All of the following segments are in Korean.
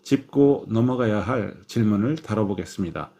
짚고 넘어가야 할 질문을 다뤄보겠습니다.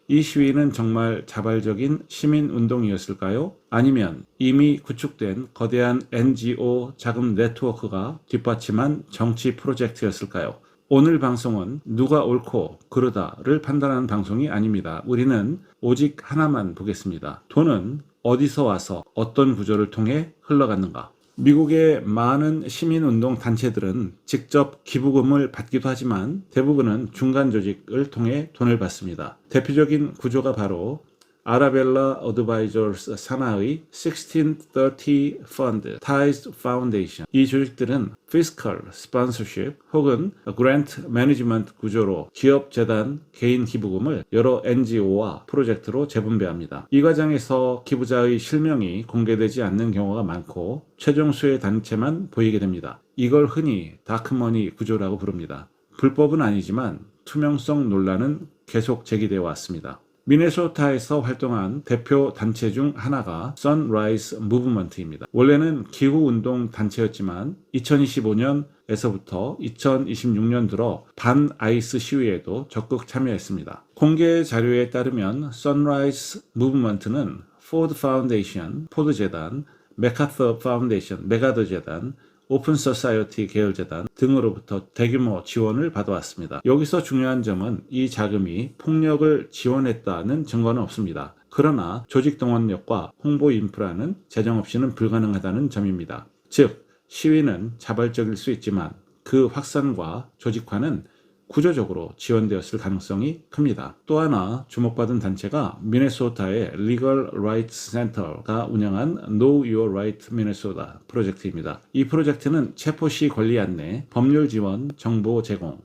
이 시위는 정말 자발적인 시민운동이었을까요? 아니면 이미 구축된 거대한 NGO 자금 네트워크가 뒷받침한 정치 프로젝트였을까요? 오늘 방송은 누가 옳고 그르다를 판단하는 방송이 아닙니다. 우리는 오직 하나만 보겠습니다. 돈은 어디서 와서 어떤 구조를 통해 흘러갔는가? 미국의 많은 시민운동 단체들은 직접 기부금을 받기도 하지만 대부분은 중간 조직을 통해 돈을 받습니다. 대표적인 구조가 바로 아라벨라 어드바이저스 산하의 1630 Fund, Ties Foundation. 이 조직들은 Fiscal Sponsorship 혹은 Grant Management 구조로 기업, 재단, 개인 기부금을 여러 NGO와 프로젝트로 재분배합니다. 이 과정에서 기부자의 실명이 공개되지 않는 경우가 많고 최종 수혜 단체만 보이게 됩니다. 이걸 흔히 다크머니 구조라고 부릅니다. 불법은 아니지만 투명성 논란은 계속 제기되어 왔습니다. 미네소타에서 활동한 대표 단체 중 하나가 Sunrise Movement입니다. 원래는 기후운동 단체였지만 2025년에서부터 2026년 들어 반아이스 시위에도 적극 참여했습니다. 공개 자료에 따르면 Sunrise Movement는 포드 파운데이션, 포드 재단, 맥카터 파운데이션, 메가더 재단, 오픈 소사이어티 계열재단 등으로부터 대규모 지원을 받아왔습니다. 여기서 중요한 점은 이 자금이 폭력을 지원했다는 증거는 없습니다. 그러나 조직 동원력과 홍보 인프라는 재정 없이는 불가능하다는 점입니다. 즉, 시위는 자발적일 수 있지만 그 확산과 조직화는 구조적으로 지원되었을 가능성이 큽니다. 또 하나 주목받은 단체가 미네소타의 Legal Rights Center가 운영한 Know Your Right Minnesota 프로젝트입니다. 이 프로젝트는 체포시 권리 안내, 법률 지원, 정보 제공,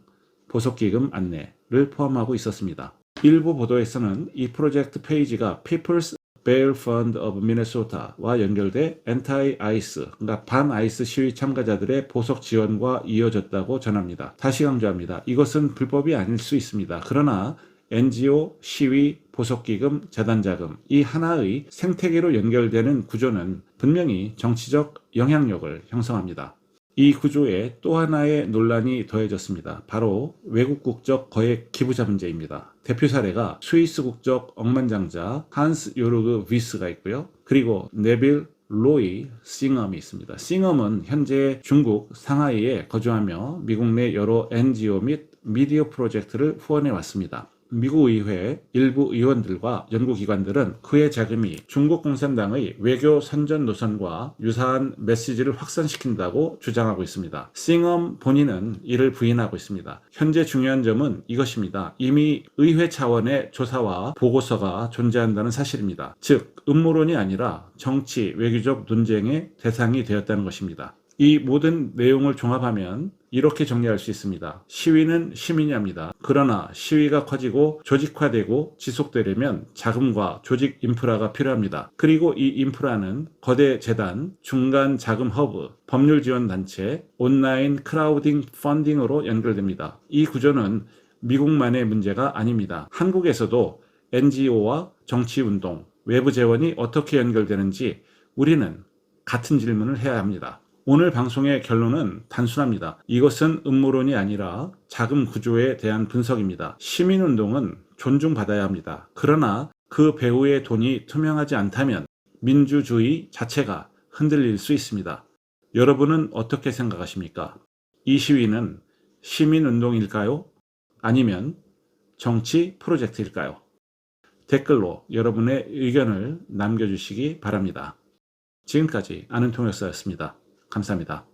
보석기금 안내를 포함하고 있었습니다. 일부 보도에서는 이 프로젝트 페이지가 People's Bail Fund of Minnesota와 연결돼 Anti-ICE, 그러니까 반아이스 시위 참가자들의 보석 지원과 이어졌다고 전합니다. 다시 강조합니다. 이것은 불법이 아닐 수 있습니다. 그러나 NGO, 시위, 보석기금, 재단자금 이 하나의 생태계로 연결되는 구조는 분명히 정치적 영향력을 형성합니다. 이 구조에 또 하나의 논란이 더해졌습니다. 바로 외국 국적 거액 기부자 문제입니다. 대표 사례가 스위스 국적 억만장자 한스 요르그 위스가 있고요. 그리고 네빌 로이 싱엄이 있습니다. 싱엄은 현재 중국 상하이에 거주하며 미국 내 여러 NGO 및 미디어 프로젝트를 후원해 왔습니다. 미국 의회 일부 의원들과 연구기관들은 그의 자금이 중국 공산당의 외교 선전 노선과 유사한 메시지를 확산시킨다고 주장하고 있습니다. 싱엄 본인은 이를 부인하고 있습니다. 현재 중요한 점은 이것입니다. 이미 의회 차원의 조사와 보고서가 존재한다는 사실입니다. 즉, 음모론이 아니라 정치, 외교적 논쟁의 대상이 되었다는 것입니다. 이 모든 내용을 종합하면 이렇게 정리할 수 있습니다. 시위는 시민이 합니다. 그러나 시위가 커지고 조직화되고 지속되려면 자금과 조직 인프라가 필요합니다. 그리고 이 인프라는 거대 재단, 중간 자금 허브, 법률 지원 단체, 온라인 크라우딩 펀딩으로 연결됩니다. 이 구조는 미국만의 문제가 아닙니다. 한국에서도 NGO와 정치운동, 외부 재원이 어떻게 연결되는지 우리는 같은 질문을 해야 합니다. 오늘 방송의 결론은 단순합니다. 이것은 음모론이 아니라 자금 구조에 대한 분석입니다. 시민운동은 존중받아야 합니다. 그러나 그 배후의 돈이 투명하지 않다면 민주주의 자체가 흔들릴 수 있습니다. 여러분은 어떻게 생각하십니까? 이 시위는 시민운동일까요? 아니면 정치 프로젝트일까요? 댓글로 여러분의 의견을 남겨주시기 바랍니다. 지금까지 아는 통역사였습니다. 감사합니다.